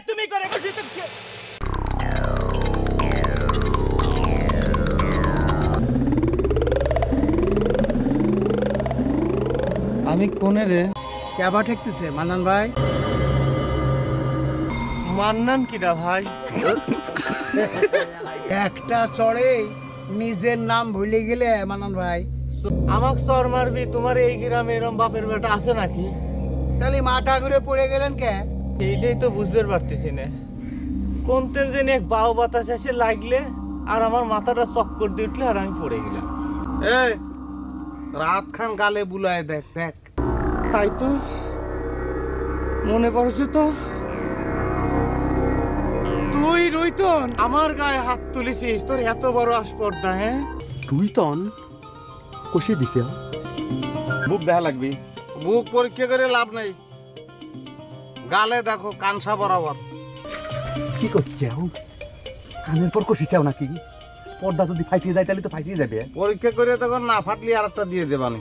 তুমি করে বসে তো আমি কোনে রে? কেবা ঠেকতেছে মান্নান ভাই? মান্নান কিডা ভাই? একটা চড়ে নিজের নাম ভুলে গেলে মান্নান ভাই। আমাক চর মারবি? তোমার এই গ্রামে এরম বাপের বেটা আছে নাকি? তাহলে মাথা ঘুরে পড়ে গেলেন কে? এইটাই তো বুঝতে পারতেছি না। কোন তেন যেন এক বাউ বাতাস এসে লাগলে আর আমার মাথাটা চক্কর দিয়ে উঠলে আর আমি পড়ে গেলাম। এই রাত খান গালে বুলায় দেখ দেখ। তাই তো মনে পড়ছে তো, তুই রইতন আমার গায়ে হাত তুলেছিস, তোর এত বড় আসপর্দা। হ্যাঁ তুই তন কষে দিছে। বুক দেখা লাগবি, বুক পরীক্ষা করে লাভ নেই। গালে দেখো কানসা বরাবর। কি করছাও? কানের পর কষি চাও নাকি? পর্দা যদি ফাইটিয়ে যায় তাহলে তো ফাইটিয়ে যাবে। পরীক্ষা করে তখন না ফাটলি আর একটা দিয়ে দেবানি।